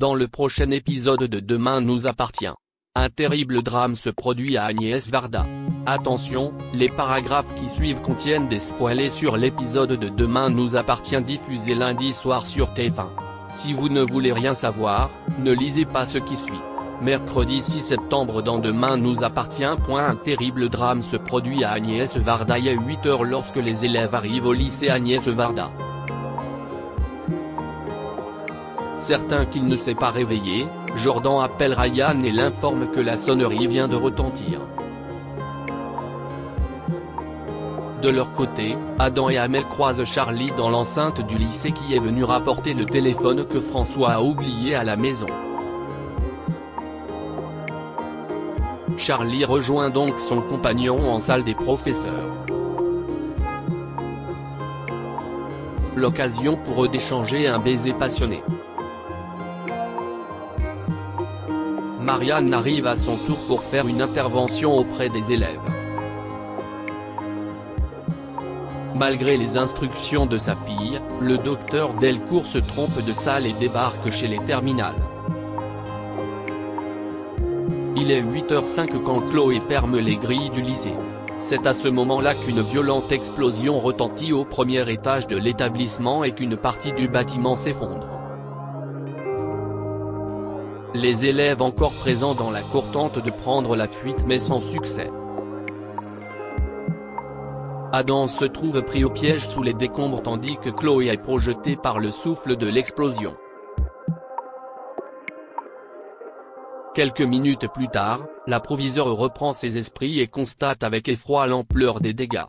Dans le prochain épisode de Demain nous appartient. Un terrible drame se produit à Agnès Varda. Attention, les paragraphes qui suivent contiennent des spoilers sur l'épisode de Demain nous appartient diffusé lundi soir sur TF1. Si vous ne voulez rien savoir, ne lisez pas ce qui suit. Mercredi 6 septembre dans Demain nous appartient. Un terrible drame se produit à Agnès Varda à 8h lorsque les élèves arrivent au lycée Agnès Varda. Certain qu'il ne s'est pas réveillé, Jordan appelle Ryan et l'informe que la sonnerie vient de retentir. De leur côté, Adam et Amel croisent Charlie dans l'enceinte du lycée qui est venu rapporter le téléphone que François a oublié à la maison. Charlie rejoint donc son compagnon en salle des professeurs. L'occasion pour eux d'échanger un baiser passionné. Marianne arrive à son tour pour faire une intervention auprès des élèves. Malgré les instructions de sa fille, le docteur Delcourt se trompe de salle et débarque chez les terminales. Il est 8h05 quand Chloé ferme les grilles du lycée. C'est à ce moment-là qu'une violente explosion retentit au premier étage de l'établissement et qu'une partie du bâtiment s'effondre. Les élèves encore présents dans la cour tentent de prendre la fuite mais sans succès. Adam se trouve pris au piège sous les décombres tandis que Chloé est projetée par le souffle de l'explosion. Quelques minutes plus tard, la proviseure reprend ses esprits et constate avec effroi l'ampleur des dégâts.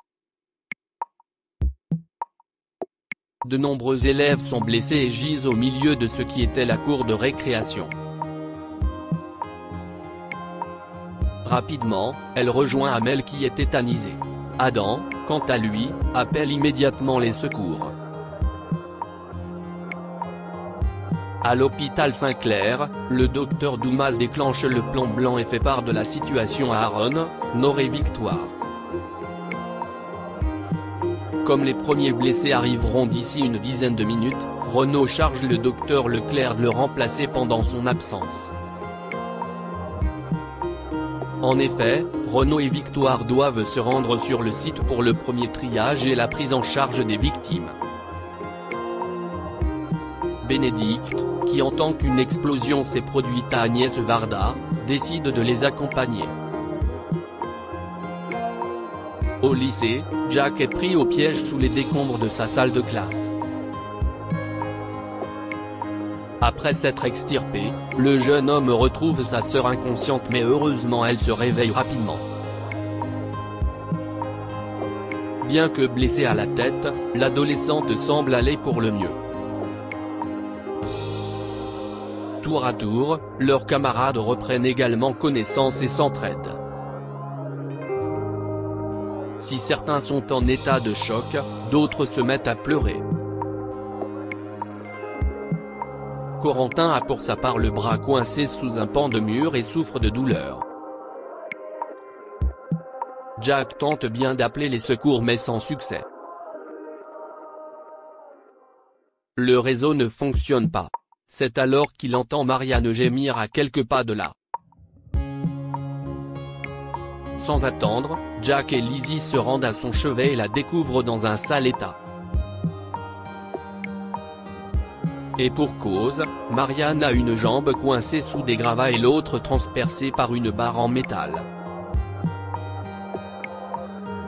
De nombreux élèves sont blessés et gisent au milieu de ce qui était la cour de récréation. Rapidement, elle rejoint Amel qui est tétanisée. Adam, quant à lui, appelle immédiatement les secours. À l'hôpital Saint-Clair, le docteur Doumas déclenche le plan blanc et fait part de la situation à Aaron, Nord et Victoire. Comme les premiers blessés arriveront d'ici une dizaine de minutes, Renaud charge le docteur Leclerc de le remplacer pendant son absence. En effet, Renaud et Victoire doivent se rendre sur le site pour le premier triage et la prise en charge des victimes. Bénédicte, qui entend qu'une explosion s'est produite à Agnès Varda, décide de les accompagner. Au lycée, Jack est pris au piège sous les décombres de sa salle de classe. Après s'être extirpé, le jeune homme retrouve sa sœur inconsciente mais heureusement elle se réveille rapidement. Bien que blessée à la tête, l'adolescente semble aller pour le mieux. Tour à tour, leurs camarades reprennent également connaissance et s'entraident. Si certains sont en état de choc, d'autres se mettent à pleurer. Corentin a pour sa part le bras coincé sous un pan de mur et souffre de douleur. Jack tente bien d'appeler les secours mais sans succès. Le réseau ne fonctionne pas. C'est alors qu'il entend Marianne gémir à quelques pas de là. Sans attendre, Jack et Lizzie se rendent à son chevet et la découvrent dans un sale état. Et pour cause, Marianne a une jambe coincée sous des gravats et l'autre transpercée par une barre en métal.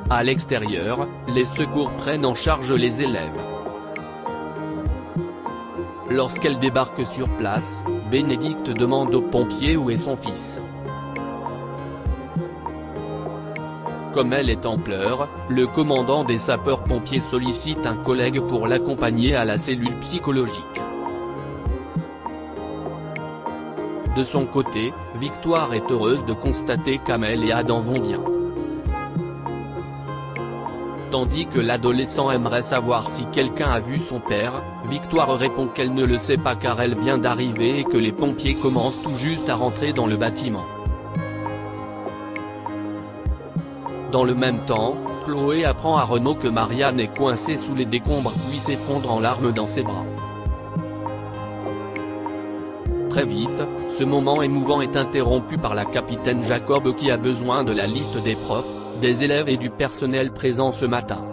À l'extérieur, les secours prennent en charge les élèves. Lorsqu'elle débarque sur place, Bénédicte demande aux pompiers où est son fils. Comme elle est en pleurs, le commandant des sapeurs-pompiers sollicite un collègue pour l'accompagner à la cellule psychologique. De son côté, Victoire est heureuse de constater qu'Amel et Adam vont bien. Tandis que l'adolescent aimerait savoir si quelqu'un a vu son père, Victoire répond qu'elle ne le sait pas car elle vient d'arriver et que les pompiers commencent tout juste à rentrer dans le bâtiment. Dans le même temps, Chloé apprend à Renaud que Marianne est coincée sous les décombres puis s'effondre en larmes dans ses bras. très vite, ce moment émouvant est interrompu par la capitaine Jacob qui a besoin de la liste des profs, des élèves et du personnel présent ce matin.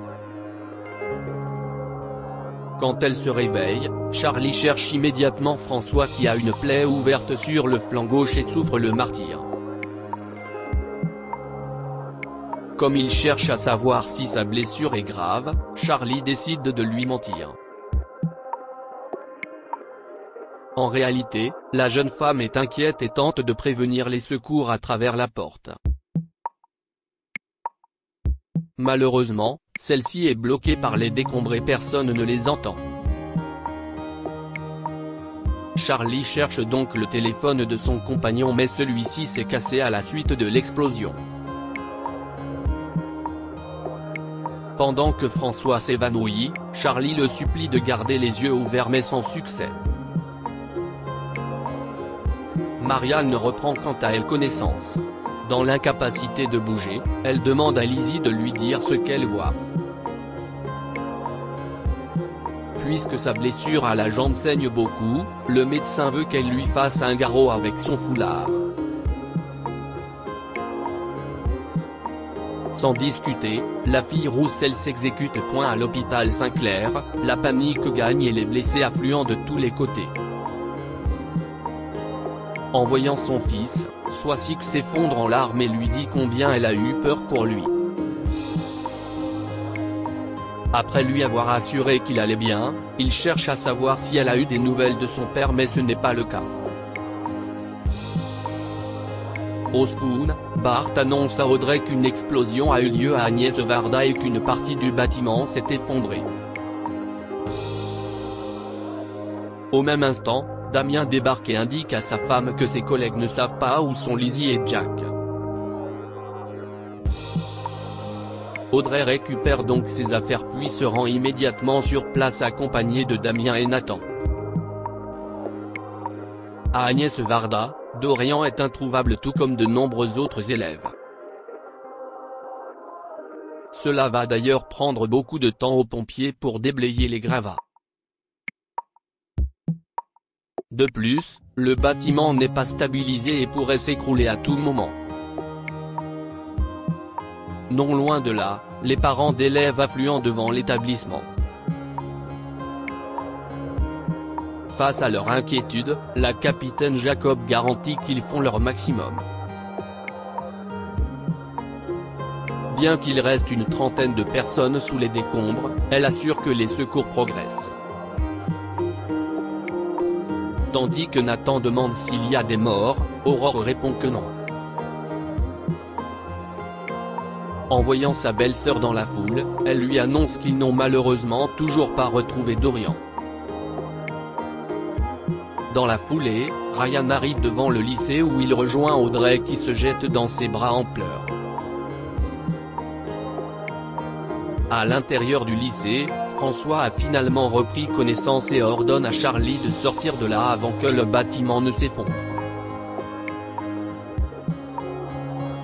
Quand elle se réveille, Charlie cherche immédiatement François qui a une plaie ouverte sur le flanc gauche et souffre le martyre. Comme il cherche à savoir si sa blessure est grave, Charlie décide de lui mentir. En réalité, la jeune femme est inquiète et tente de prévenir les secours à travers la porte. Malheureusement, celle-ci est bloquée par les décombres et personne ne les entend. Charlie cherche donc le téléphone de son compagnon mais celui-ci s'est cassé à la suite de l'explosion. Pendant que François s'évanouit, Charlie le supplie de garder les yeux ouverts mais sans succès. Marianne reprend quant à elle connaissance. Dans l'incapacité de bouger, elle demande à Lizzie de lui dire ce qu'elle voit. Puisque sa blessure à la jambe saigne beaucoup, le médecin veut qu'elle lui fasse un garrot avec son foulard. Sans discuter, la fille Roussel s'exécute. À l'hôpital Saint-Clair, la panique gagne et les blessés affluent de tous les côtés. En voyant son fils, Swasik s'effondre en larmes et lui dit combien elle a eu peur pour lui. Après lui avoir assuré qu'il allait bien, il cherche à savoir si elle a eu des nouvelles de son père mais ce n'est pas le cas. Au Spoon, Bart annonce à Audrey qu'une explosion a eu lieu à Agnès Varda et qu'une partie du bâtiment s'est effondrée. Au même instant, Damien débarque et indique à sa femme que ses collègues ne savent pas où sont Lizzie et Jack. Audrey récupère donc ses affaires puis se rend immédiatement sur place accompagnée de Damien et Nathan. À Agnès Varda, Dorian est introuvable tout comme de nombreux autres élèves. Cela va d'ailleurs prendre beaucoup de temps aux pompiers pour déblayer les gravats. De plus, le bâtiment n'est pas stabilisé et pourrait s'écrouler à tout moment. Non loin de là, les parents d'élèves affluent devant l'établissement. Face à leur inquiétude, la capitaine Jacob garantit qu'ils font leur maximum. Bien qu'il reste une trentaine de personnes sous les décombres, elle assure que les secours progressent. Tandis que Nathan demande s'il y a des morts, Aurore répond que non. En voyant sa belle-sœur dans la foule, elle lui annonce qu'ils n'ont malheureusement toujours pas retrouvé Dorian. Dans la foulée, Ryan arrive devant le lycée où il rejoint Audrey qui se jette dans ses bras en pleurs. À l'intérieur du lycée, François a finalement repris connaissance et ordonne à Charlie de sortir de là avant que le bâtiment ne s'effondre.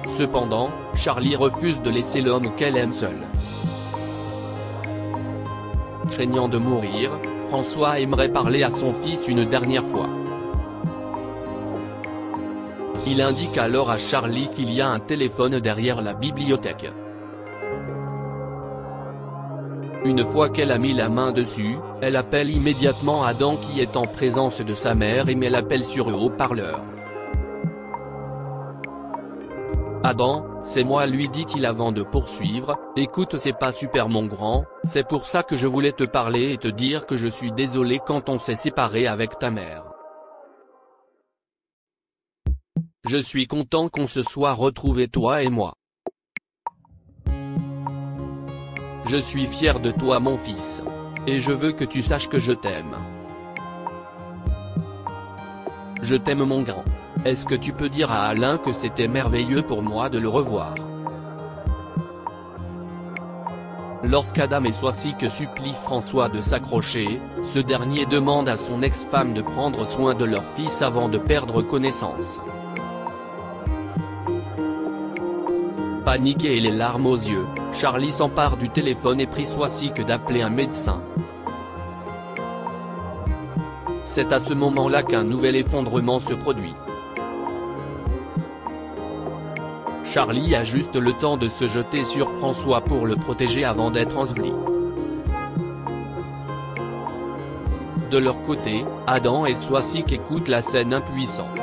Cependant, Charlie refuse de laisser l'homme qu'elle aime seul. Craignant de mourir, François aimerait parler à son fils une dernière fois. Il indique alors à Charlie qu'il y a un téléphone derrière la bibliothèque. Une fois qu'elle a mis la main dessus, elle appelle immédiatement Adam qui est en présence de sa mère et met l'appel sur le haut-parleur. Adam, c'est moi, lui dit-il avant de poursuivre, écoute, c'est pas super mon grand, c'est pour ça que je voulais te parler et te dire que je suis désolé quand on s'est séparé avec ta mère. Je suis content qu'on se soit retrouvés toi et moi. Je suis fier de toi mon fils. Et je veux que tu saches que je t'aime. Je t'aime mon grand. Est-ce que tu peux dire à Alain que c'était merveilleux pour moi de le revoir? Lorsqu'Adam et Swasik supplient François de s'accrocher, ce dernier demande à son ex-femme de prendre soin de leur fils avant de perdre connaissance. Paniqué et les larmes aux yeux, Charlie s'empare du téléphone et prie Swasik d'appeler un médecin. C'est à ce moment-là qu'un nouvel effondrement se produit. Charlie a juste le temps de se jeter sur François pour le protéger avant d'être enseveli. De leur côté, Adam et Swasik écoutent la scène impuissants.